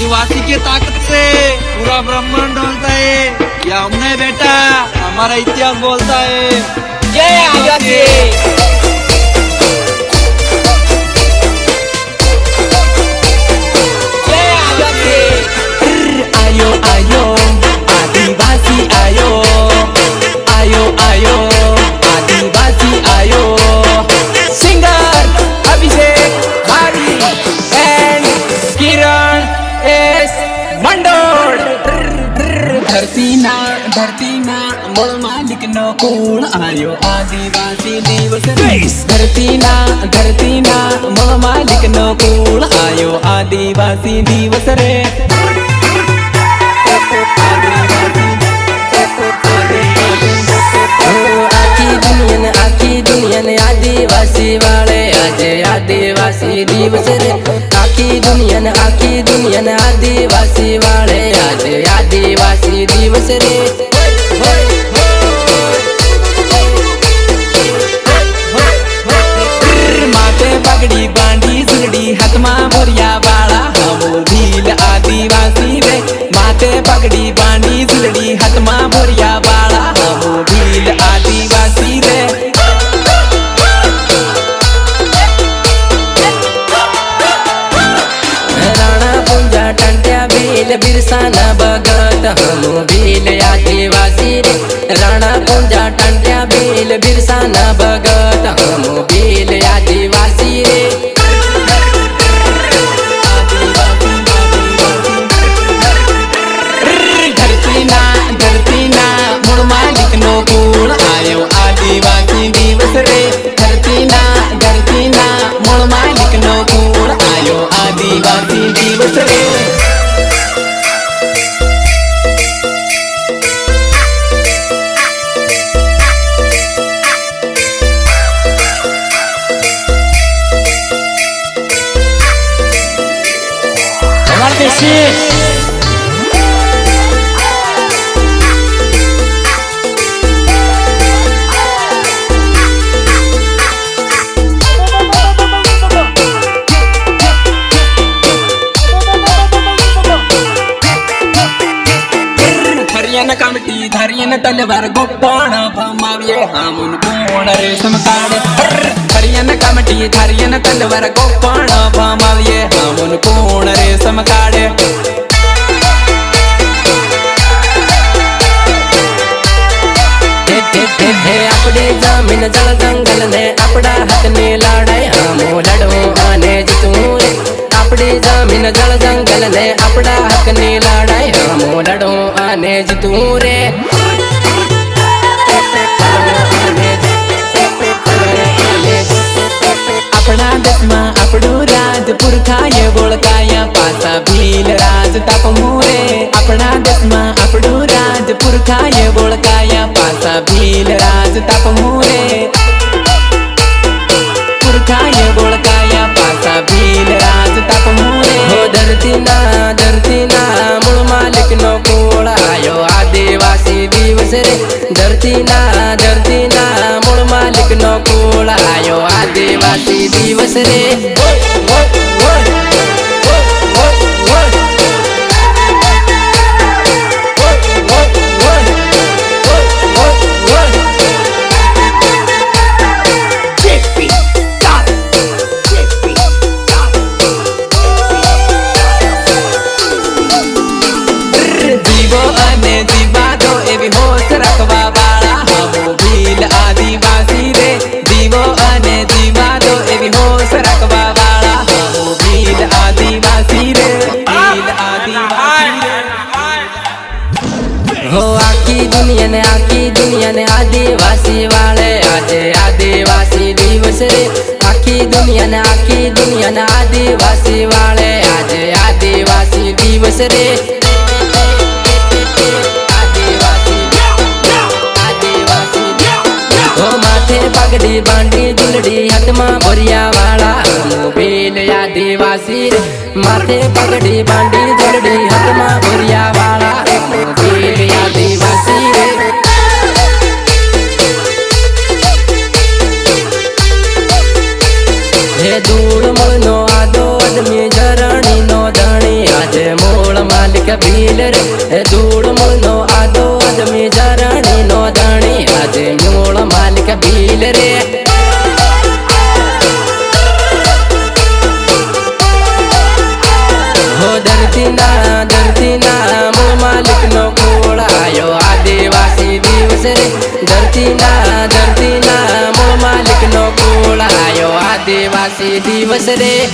आदिवासी की ताकत से पूरा ब्रह्मांड डोलता है। ये हमने बेटा हमारा इतिहास बोलता है। जय आदिवासी। आयो आयो आदिवासी आयो, आयो आयो आदिवासी आयो। सिंगर अभिषेक भारी एंड किरण एस मंडोर। धरती ना मूल मालिक नो कोण आयो आदिवासी दिवस रे। धरती ना मूल मालिक नो कोण आयो आदिवासी दिवस रे। आखी दुनिया ने आदिवासी वाले आज आदिवासी दिवस रे। आखी दुनिया ने आदिवासी वाले आज आदिवासी दिवस रे। माथे पगड़ी बांधी सुरड़ी हाथ में भरिया वाला हम भील आदिवासी रे। माथे पगड़ी बांधी सुरड़ी हाथ में भरिया वाला हम भील आदिवासी रे। राणा पुंजा टंट्या भील बिरसाना भगत हम भील आदिवासी रे। राणा पुंजा टंट्या भील बिरसाना भगत हम भील आदिवासी रे। धरती ना मूल मालिक नो कोण आयो आदिवासी दिवस रे। धरती ना मूल मालिक नो कोण आयो आदिवासी दिवस रे। कमटी धरियन तलवार गोपाण भमाविये हामुन कोण रेशम काढ़े। धरियन कमटी धरियन तलवार गोपाण भमाविये हामुन कोण रेशम काढ़े। अपनी जमीन जल जंगल ने अपना हाथ में लड़ाई हमो लड़ो आने जीतू रे। अपनी जमीन जल जंगल ने अपना हक ने लड़ाई हमो लड़ो आने जीतू रे। अपना देश में अपडू राज पुरखाए बोलकाया पासा भील राज ताप मोरे। अपना देश में अपडू राज पुरखाए बोलकाया पासा भील राज ताप मोरे। पुरखाए बोलकाया पासा भील राज ताप मोरे। हो धरती ना मूल मालिक नो कोण आयो आदिवासी दिवस रे। धरती ना मूल मालिक नो कोण आयो आदिवासी दिवस रे। दुनिया ने आदिवासी वाले आज आदिवासी दिवस रे। आखी दुनिया ने आदिवासी वाले आज आदिवासी दिवस रे। ओ माथे पगड़ी बांधी जुलड़ी हाथ में भरिया वाला हम भील आदिवासी रे। माथे पगड़ी बांधी जुलड़ी हाथ में भरिया वाला हम भील आदिवासी रे। धूल मळनो आदो आदमी जरणी नो धणी आज मो ભીલ રે ધૂળ મૂળનો આદો અદમી જરાણીનો ધણી આજે મૂળ માલિક ભીલ રે હો ધરતીના મૂળ માલિકનો કુળ આયો આદિવાસી દિવસ રે ધરતીના મૂળ માલિકનો કુળ આયો આદિવાસી દિવસ રે